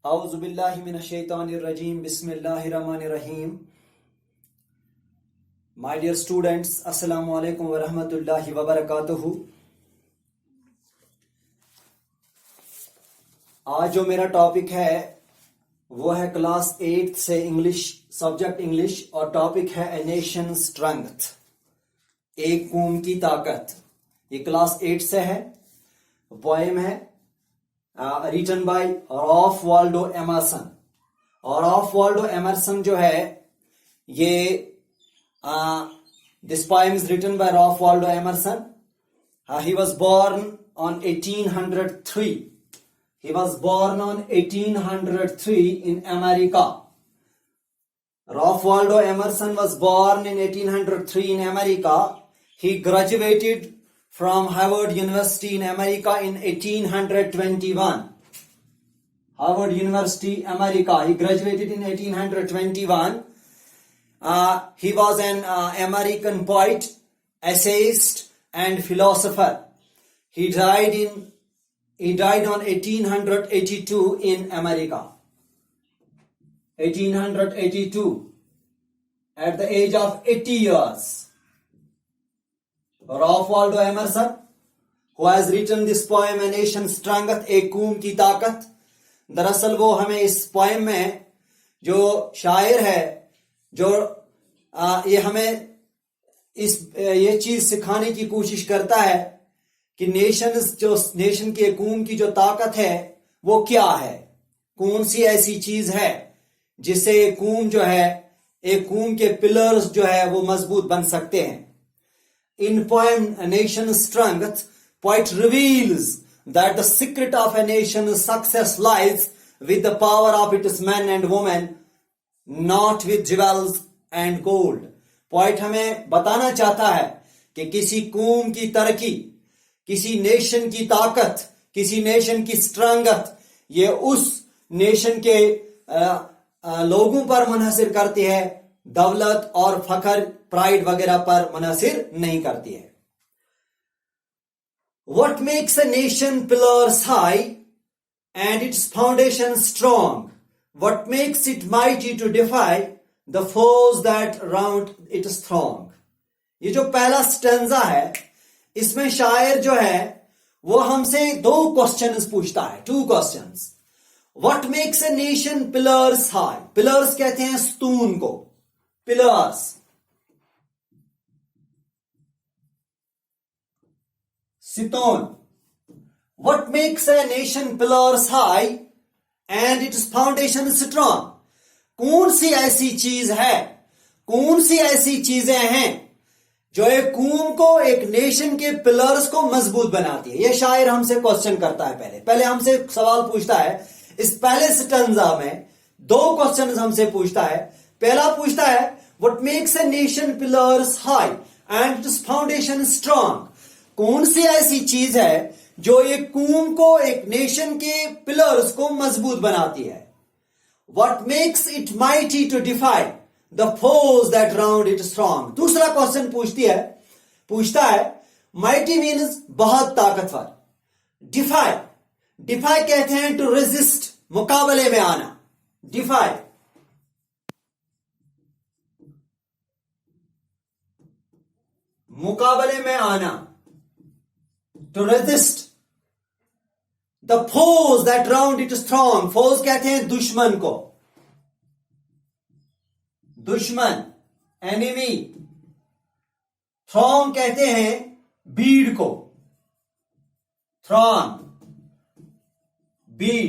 اعوذ باللہ من الشیطان الرجیم بسم اللہ الرحمن الرحیم. My dear students, السلام علیکم ورحمۃ اللہ وبرکاتہ. آج جو میرا ٹاپک ہے وہ ہے کلاس 8 سے انگلش، سبجیکٹ انگلش، اور ٹاپک ہے اے نیشن اسٹرنگتھ، ایک قوم کی طاقت. یہ کلاس 8 سے ہے، پوئم ہے written by Ralph Waldo Emerson. اور رالف والڈو ایمرسن جو ہے یہ this poem is written by Ralph Waldo Emerson. He was born on 1803. He was born on 1803 in America. Ralph Waldo Emerson was born in 1803 in America. He graduated from Harvard University in America in 1821. Harvard University, America. He graduated in 1821. He was an American poet, essayist, and philosopher. He died on 1882 in America. 1882, at the age of 80 years. Ralph Waldo Emerson, who has written this poem, A Nation's Strength, ایک قوم کی طاقت. دراصل وہ ہمیں اس poem میں جو شاعر ہے، جو یہ ہمیں یہ چیز سکھانے کی کوشش کرتا ہے کہ نیشن کی قوم کی جو طاقت ہے وہ کیا ہے، کون سی ایسی چیز ہے جس سے ایک قوم جو ہے، ایک قوم کے پلرز جو ہے وہ مضبوط بن سکتے ہیں. In poem A Nation's Strength, poet reveals that the secret of a nation's success lies with the power of its men and women, not with jewels and gold. Point ہمیں بتانا چاہتا ہے کہ کسی قوم کی ترقی، کسی نیشن کی طاقت، کسی نیشن کی اسٹرنگتھ یہ اس نیشن کے لوگوں پر منحصر کرتی ہے، دولت اور فخر، پرائیڈ وغیرہ پر منحصر نہیں کرتی ہے. What makes a nation pillars high and its foundation strong? What makes it mighty to defy the foes that round it throng? یہ جو پہلا سٹنزا ہے، اس میں شاعر جو ہے وہ ہم سے دو کوسچنز پوچھتا ہے، 2 questions. What makes a nation pillars high? Pillars کہتے ہیں ستون کو، پلرز. ستون. What makes a nation pillars high and its foundation strong? کون سی ایسی چیز ہے، کون سی ایسی چیزیں ہیں جو ایک قوم کو، ایک نیشن کے پلرز کو مضبوط بناتی ہے؟ یہ شاعر ہم سے کوسچن کرتا ہے. پہلے ہم سے سوال پوچھتا ہے. اس پہلے سٹنزا میں 2 کوسچنز ہم سے پوچھتا ہے. پہلا پوچھتا ہے what makes a nation pillars high and its foundation strong? کون سی ایسی چیز ہے جو ایک قوم کو، ایک نیشن کے پلرز کو مضبوط بناتی ہے؟ What makes it mighty to defy the foes that round it strong? دوسرا کوسچن پوچھتا ہے mighty means بہت طاقتور. defy کہتے ہیں to resist، مقابلے میں آنا. defy. مقابلے میں آنا. to resist the foes that round it strong. foes کہتے ہیں دشمن کو، دشمن، enemy. throng کہتے ہیں بھیڑ کو، throng، بھیڑ،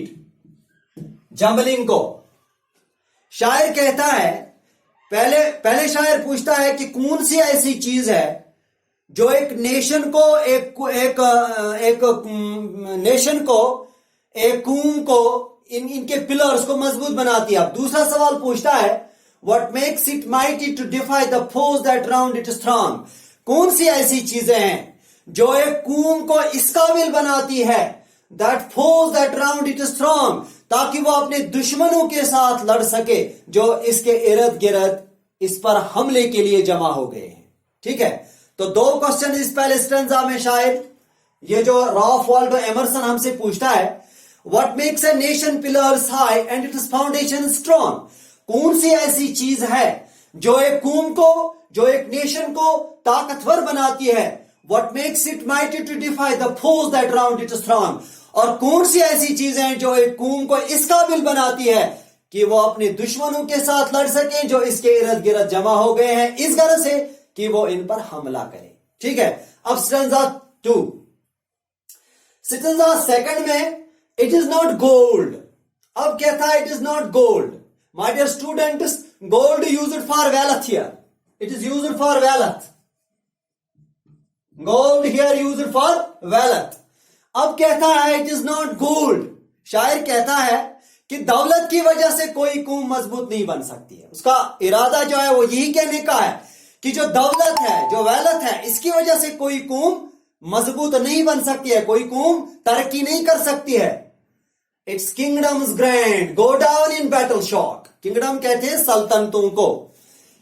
جمبلنگ کو. شاعر کہتا ہے، پہلے شاعر پوچھتا ہے کہ کون سی ایسی چیز ہے جو ایک نیشن کو، ایک نیشن کو، ایک قوم کو، ان کے پلرز کو مضبوط بناتی ہے. اب دوسرا سوال پوچھتا ہے what makes it mighty to defy the foes that round it strong? کون سی ایسی چیزیں ہیں جو ایک قوم کو اس قابل بناتی ہے that foes that round it strong، تاکہ وہ اپنے دشمنوں کے ساتھ لڑ سکے جو اس کے ارد گرد اس پر حملے کے لیے جمع ہو گئے ہیں. ٹھیک ہے، تو 2 کوسچن اس پہلے سٹنزا میں شاید یہ جو رالف والڈو ایمرسن ہم سے پوچھتا ہے What makes a nation pillars high and its foundation strong? कौन सी ऐसी चीज है जो एक कौम को, जो एक नेशन को ताकतवर बनाती है? What makes it mighty to defy the foes that round it strong? और कौन सी ऐसी चीजें हैं जो एक कौम को इस काबिल बनाती है कि वो अपने दुश्मनों के साथ लड़ सके जो इसके इर्द गिर्द जमा हो गए हैं इस गरज से कि वो इन पर हमला करे. ठीक है. अब स्टेंजा 2, स्टेंजा 2 में इट इज नॉट गोल्ड. अब कहता है it is not gold. My dear students, gold used for wealth here. It is used for wealth. Gold here used for wealth. अब कहता है इट इज नॉट गोल्ड. शायर कहता है कि दौलत की वजह से कोई कौम मजबूत नहीं बन सकती है. उसका इरादा जो है वो यही कहने का है कि जो दौलत है, जो वेल्थ है, इसकी वजह से कोई कौम मजबूत नहीं बन सकती है, कोई कौम तरक्की नहीं कर सकती है. It's kingdoms grand go down in battle shock. Kingdom कहते हैं सल्तनतों को.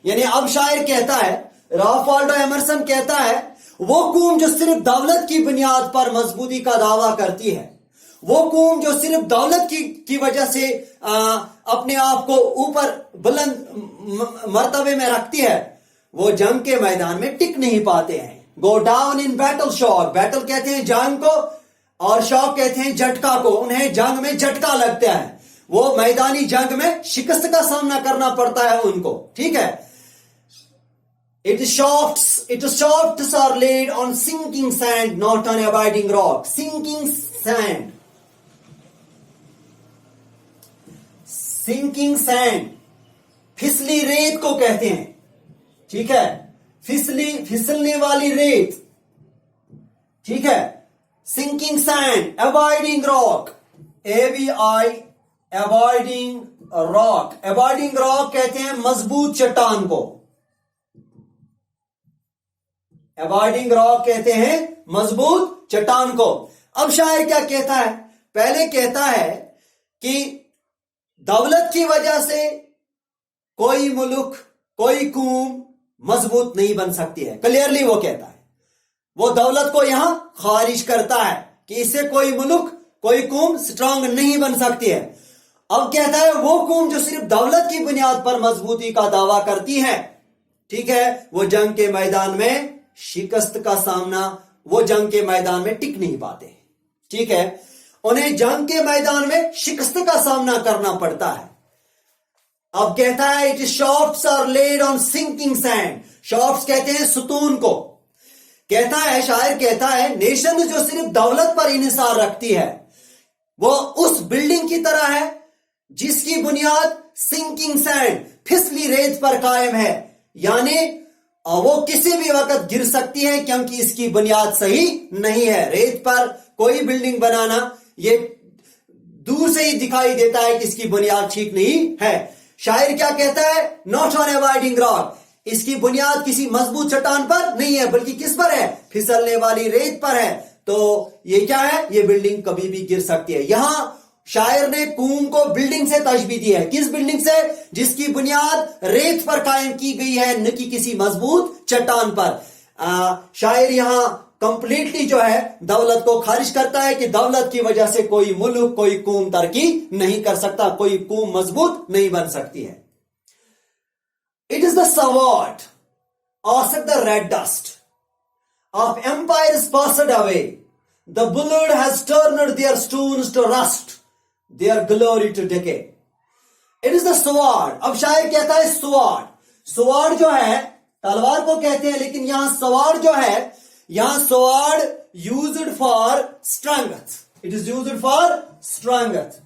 यानी अब शायर कहता है, राल्फ वाल्डो एमरसन कहता है, वो कौम जो सिर्फ दौलत की बुनियाद पर मजबूती का दावा करती है, वो कौम जो सिर्फ दौलत की वजह से अपने आप को ऊपर बुलंद मर्तबे में रखती है, वो जंग के मैदान में टिक नहीं पाते हैं. Go down in battle shock. Battle कहते हैं जंग को और शॉक कहते हैं झटका को. उन्हें जंग में झटका लगता है, वो मैदानी जंग में शिकस्त का सामना करना पड़ता है उनको. ठीक है. Its shafts are laid on sinking sand, not on abiding rock. Sinking sand. Sinking sand. फिसली रेत को कहते हैं. ठीक है. फिसलने वाली रेत. ठीक है. Sinking sand, abiding rock. ABI, abiding rock. Abiding rock कहते हैं मजबूत चट्टान को. अबॉर्डिंग रॉक कहते हैं मजबूत चट्टान को. अब शायर क्या कहता है? पहले कहता है कि दौलत की वजह से कोई मुल्क, कोई कौम मजबूत नहीं बन सकती है. क्लियरली वो कहता है, वो दौलत को यहां खारिज करता है कि इससे कोई मुल्क, कोई कौम स्ट्रांग नहीं बन सकती है. अब कहता है वो कौम जो सिर्फ दौलत की बुनियाद पर मजबूती का दावा करती है, ठीक है, वो जंग के मैदान में शिकस्त का सामना, वो जंग के मैदान में टिक नहीं पाते. ठीक है. उन्हें जंग के मैदान में शिकस्त का सामना करना पड़ता है. अब कहता है it shafts are laid on sinking sand. Shafts कहते हैं सुतून को. कहता है, शायर कहता है, नेशन जो सिर्फ दौलत पर इन्हिसार रखती है वो उस बिल्डिंग की तरह है जिसकी बुनियाद सिंकिंग सैंड, फिसली रेत पर कायम है. यानी वो किसी भी वक्त गिर सकती है क्योंकि इसकी बुनियाद सही नहीं है. रेत पर कोई बिल्डिंग बनाना ये दूर से ही दिखाई देता है कि इसकी बुनियाद ठीक नहीं है. शायर क्या कहता है? Not on abiding rock. इसकी बुनियाद किसी मजबूत चट्टान पर नहीं है बल्कि किस पर है? फिसलने वाली रेत पर है. तो ये क्या है? ये बिल्डिंग कभी भी गिर सकती है. यहां शायर ने कौम को बिल्डिंग से तशबीह दी है. किस बिल्डिंग से? जिसकी बुनियाद रेत पर कायम की गई है, न कि किसी मजबूत चट्टान पर. शायर यहां कंप्लीटली जो है दौलत को खारिज करता है कि दौलत की वजह से कोई मुल्क, कोई कौम तरक्की नहीं कर सकता, कोई कौम मजबूत नहीं बन सकती है. It is the sword ask the red dust of empires passed away. The bullard has turned their stones to rust, their glory to decay. It is the sword. अब शायर कहता है sword. sword जो है तलवार को कहते हैं, लेकिन यहां sword जो है, यहां sword used for strength. It is used for strength.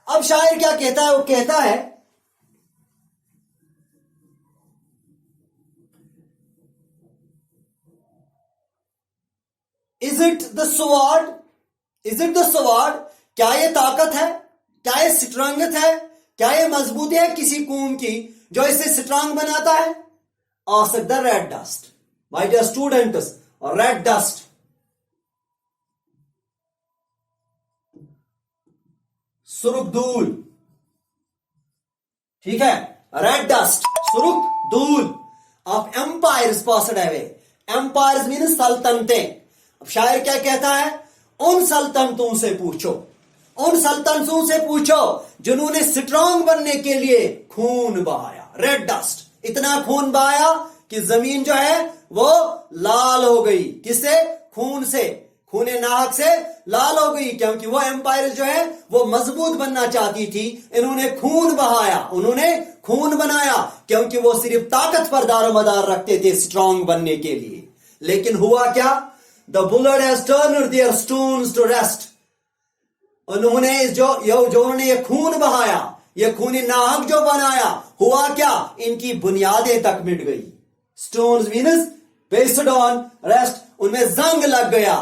अब शायर क्या कहता है? वो कहता है Is it the sword? Is it the sword? क्या ये ताकत है? क्या ये स्ट्रेंथ है? क्या ये मजबूती है किसी कौम की जो इसे स्ट्रांग बनाता है? Ask the red dust. My dear students, red dust. सुर्ख धूल. ठीक है. Red dust, सुर्ख धूल of empires passed away. Empires means सल्तनतें. अब शायर क्या कहता है? उन सल्तनतों से पूछो जिन्होंने स्ट्रांग बनने के लिए खून बहाया, रेड डस्ट, इतना खून बहाया कि जमीन जो है वो लाल हो गई। किससे? खून से, खूने नाहक से लाल हो गई, क्योंकि वो एम्पायर जो है वो मजबूत बनना चाहती थी। इन्होंने खून बहाया, उन्होंने खून बनाया, क्योंकि वो सिर्फ ताकत पर दारोमदार रखते थे स्ट्रांग बनने के लिए। लेकिन हुआ क्या? The bullet has turned their stones to rest. उन्होंने उन्होंने ये खून बहाया, ये खून नाहक जो बनाया, हुआ क्या? इनकी बुनियादें तक मिट गई। Stones means based on rest, उनमें जंग लग गया,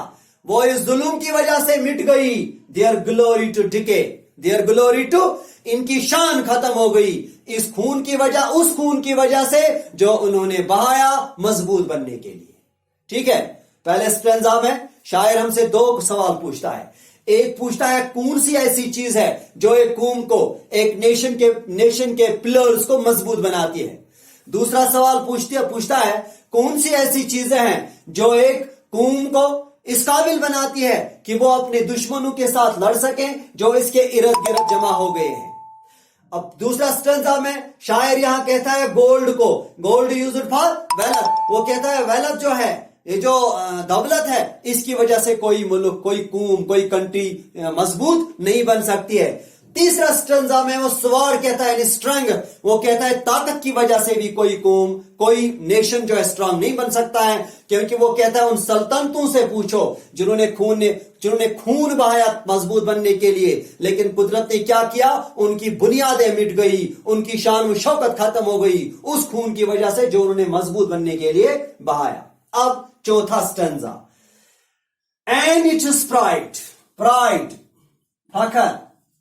वो इस जुल्म की वजह से मिट गई। Their glory to decay, their glory to, इनकी शान खत्म हो गई इस खून की वजह, उस खून की वजह से जो उन्होंने बहाया मजबूत बनने के लिए। ठीक है, पहले स्ट्रेंजा में शायर हमसे दो सवाल पूछता है। एक पूछता है कौन सी ऐसी चीज है जो एक कौम को, एक नेशन के पिलर्स को मजबूत बनाती है। दूसरा सवाल पूछता है कौन सी ऐसी चीजें हैं जो एक कौम को इस काबिल बनाती है कि वो अपने दुश्मनों के साथ लड़ सकें जो इसके इर्द गिर्द जमा हो गए हैं। अब दूसरा स्टेंजा में शायर यहां कहता है गोल्ड को, गोल्ड यूज्ड फॉर वेल्थ, वो कहता है वेल्थ जो है, ये जो दौलत है, इसकी वजह से कोई मुल्क, कोई कौम, कोई कंट्री मजबूत नहीं बन सकती है। तीसरा स्टेंजा में वो स्वॉर्ड कहता है, स्ट्रेंथ, वो कहता है ताकत की वजह से भी कोई कौम, कोई नेशन जो है स्ट्रांग नहीं बन सकता है, क्योंकि वो कहता है उन सल्तनतों से पूछो जिन्होंने खून बहाया मजबूत बनने के लिए, लेकिन कुदरत ने क्या किया? उनकी बुनियादें मिट गई, उनकी शान व शौकत खत्म हो गई उस खून की वजह से जो उन्होंने मजबूत बनने के लिए बहाया। अब चौथा stanza, and it's pride, pride, फखर,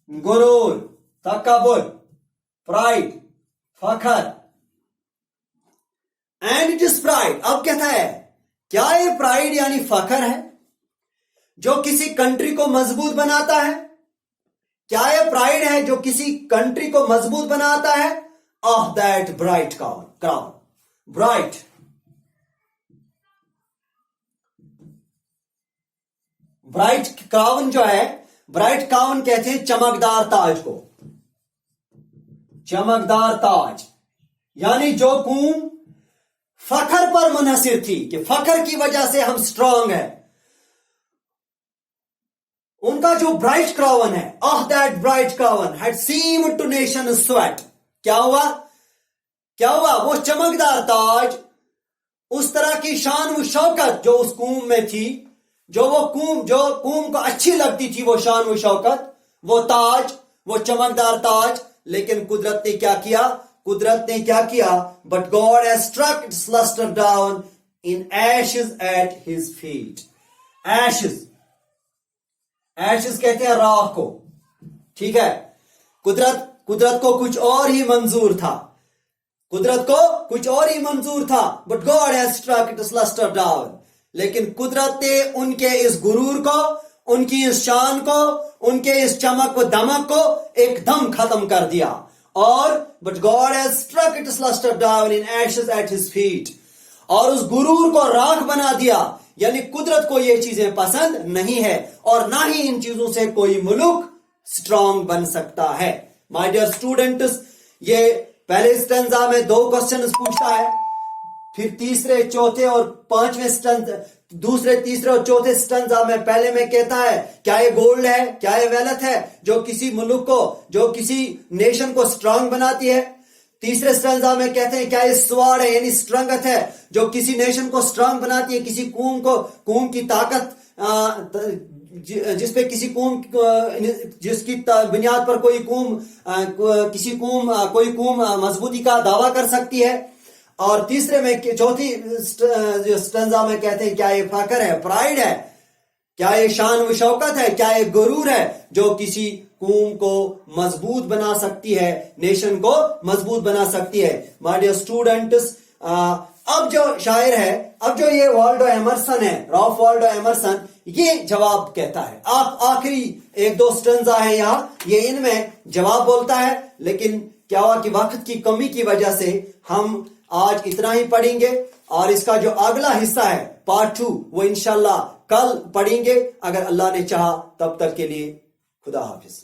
गुरूर, तकब्बुर, प्राइड, फखर, एंड इट इज प्राइड। अब कहता है क्या ये प्राइड यानी फखर है जो किसी कंट्री को मजबूत बनाता है? क्या ये प्राइड है जो किसी कंट्री को मजबूत बनाता है? Of that bright crown, bright, bright crown जो है, ब्राइट क्राउन कहते हैं चमकदार ताज को, चमकदार ताज, यानी जो कौम फखर पर मुनहसिर थी कि फखर की वजह से हम स्ट्रांग हैं, उनका जो ब्राइट क्राउन है, of that bright crown had seemed to nation sweat. क्या हुआ? क्या हुआ? वो चमकदार ताज, उस तरह की शान व शौकत जो उस कौम में थी, जो कौम को अच्छी लगती थी, वो शान व शौकत, वो ताज, वो चमकदार ताज, लेकिन कुदरत ने क्या किया? कुदरत ने क्या किया? But God has struck its lustre down in ashes at his feet. Ashes, ashes कहते हैं राख को। ठीक है, कुदरत को कुछ और ही मंजूर था, कुदरत को कुछ और ही मंजूर था, but God has struck its lustre down. लेकिन कुदरत ने उनके इस गुरूर को, उनकी इस शान को, उनके इस चमक व दमक को एकदम खत्म कर दिया। और but God has struck its lustre down in ashes at his feet, और उस गुरूर को राख बना दिया। यानी कुदरत को ये चीजें पसंद नहीं है और ना ही इन चीजों से कोई मुल्क स्ट्रांग बन सकता है। माय डियर स्टूडेंट्स, ये पहले स्टेंजा में 2 क्वेश्चन पूछता है, फिर तीसरे, चौथे और पांचवें स्टेंजा, दूसरे, तीसरे और चौथे स्टेंजा में पहले में कहता है क्या ये गोल्ड है, क्या ये वेल्थ है जो किसी मुल्क को, जो किसी नेशन को स्ट्रांग बनाती है। तीसरे स्टेंजा में कहते हैं क्या ये स्वॉर्ड है यानी स्ट्रेंथ है जो किसी नेशन को स्ट्रांग बनाती है, किसी कौम की ताकत, जिसपे किसी कौम, जिसकी बुनियाद पर कोई कौम मजबूती का दावा कर सकती है। और तीसरे में, चौथी स्टेंजा में कहते हैं क्या ये फखर है, प्राइड है, क्या ये शान व शौकत है, क्या ये गुरूर है जो किसी कौम को मजबूत बना सकती है, नेशन को मजबूत बना सकती है। माय डियर स्टूडेंट्स, अब जो शायर है, अब जो ये वाल्डो एमरसन है, रॉल्फ वाल्डो एमरसन, ये जवाब कहता है। आखिरी 1-2 स्टेंजा है यहां, ये इनमें जवाब बोलता है। लेकिन क्या हुआ कि वक्त की कमी की वजह से हम आज इतना ही पढ़ेंगे और इसका जो अगला हिस्सा है پارٹ 2 وہ انشاءاللہ کل پڑھیں گے اگر اللہ نے چاہا. تب تک کے لیے خدا حافظ.